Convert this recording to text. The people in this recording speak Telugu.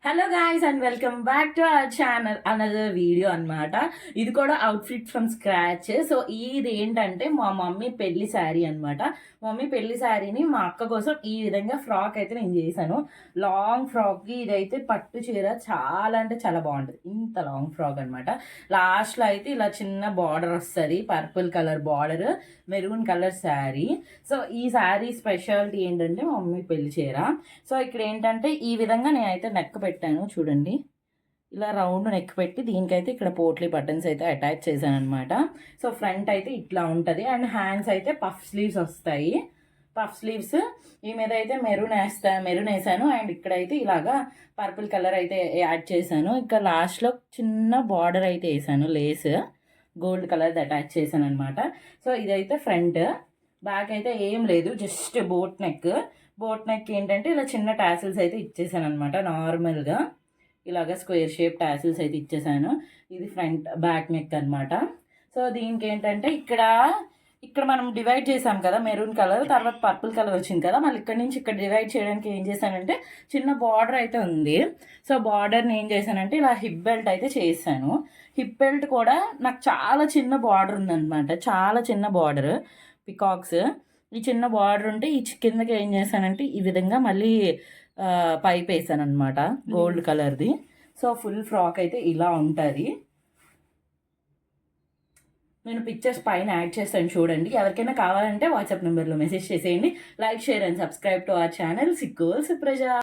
Hello guys and welcome back to our channel another video అన్నమాట. ఇది కూడా అవుట్ఫిట్ ఫ్రమ్ స్క్రాచ్. సో ఇది ఏంటంటే మా మమ్మీ పెళ్లి శారీ అన్నమాట. మమ్మీ పెళ్లి శారీని మా అక్క కోసం ఈ విధంగా ఫ్రాక్ అయితే నేను చేశాను. లాంగ్ ఫ్రాక్కి ఇదైతే పట్టు చీర చాలా అంటే చాలా బాగుంటుంది. ఇంత లాంగ్ ఫ్రాక్ అనమాట. లాస్ట్లో అయితే ఇలా చిన్న బార్డర్ వస్తుంది, purple colour border, maroon colour sari. So ఈ శారీ స్పెషాలిటీ ఏంటంటే మా మమ్మీ పెళ్లి చీర. సో ఇక్కడ ఏంటంటే ఈ విధంగా నేనైతే నెక్ పెట్టాను చూడండి. ఇలా రౌండ్ నెక్ పెట్టి దీనికైతే ఇక్కడ పోట్లీ బటన్స్ అయితే అటాచ్ చేశాను అనమాట. సో ఫ్రంట్ అయితే ఇట్లా ఉంటుంది అండ్ హ్యాండ్స్ అయితే పఫ్ స్లీవ్స్ వస్తాయి. పఫ్ స్లీవ్స్ ఈ మీద అయితే మెరూన్ వేసాను అండ్ ఇక్కడైతే ఇలాగా పర్పుల్ కలర్ అయితే యాడ్ చేశాను. ఇక్కడ లాస్ట్లో చిన్న బార్డర్ అయితే వేసాను, లేస్ గోల్డ్ కలర్ అటాచ్ చేశాను అనమాట. సో ఇదైతే ఫ్రంట్. బ్యాక్ అయితే ఏం లేదు, జస్ట్ బోట్ నెక్ ఏంటంటే ఇలా చిన్న టాసిల్స్ అయితే ఇచ్చేసాను అనమాట. నార్మల్గా ఇలాగ స్క్వేర్ షేప్ టాసిల్స్ అయితే ఇచ్చేసాను. ఇది ఫ్రంట్ బ్యాక్ నెక్ అనమాట. సో దీనికి ఏంటంటే ఇక్కడ మనం డివైడ్ చేసాం కదా మెరూన్ కలర్, తర్వాత పర్పుల్ కలర్ వచ్చింది కదా, మళ్ళీ ఇక్కడ నుంచి ఇక్కడ డివైడ్ చేయడానికి ఏం చేశానంటే చిన్న బార్డర్ అయితే ఉంది. సో బార్డర్ని ఏం చేశానంటే ఇలా హిప్ బెల్ట్ అయితే చేశాను. హిప్ బెల్ట్ కూడా నాకు చాలా చిన్న బార్డర్ ఉందన్నమాట, చాలా చిన్న బార్డర్ పికాక్స్. ఈ చిన్న బార్డర్ ఉంటే ఈ కిందకి ఏం చేశానంటే ఈ విధంగా మళ్ళీ పైప్ వేసాను అనమాట గోల్డ్ కలర్ది. సో ఫుల్ ఫ్రాక్ అయితే ఇలా ఉంటుంది. నేను పిక్చర్స్ పైన యాడ్ చేస్తాను చూడండి. ఎవరికైనా కావాలంటే వాట్సాప్ నెంబర్లో మెసేజ్ చేసేయండి. Like, share and subscribe to our channel Sikkol Supraja.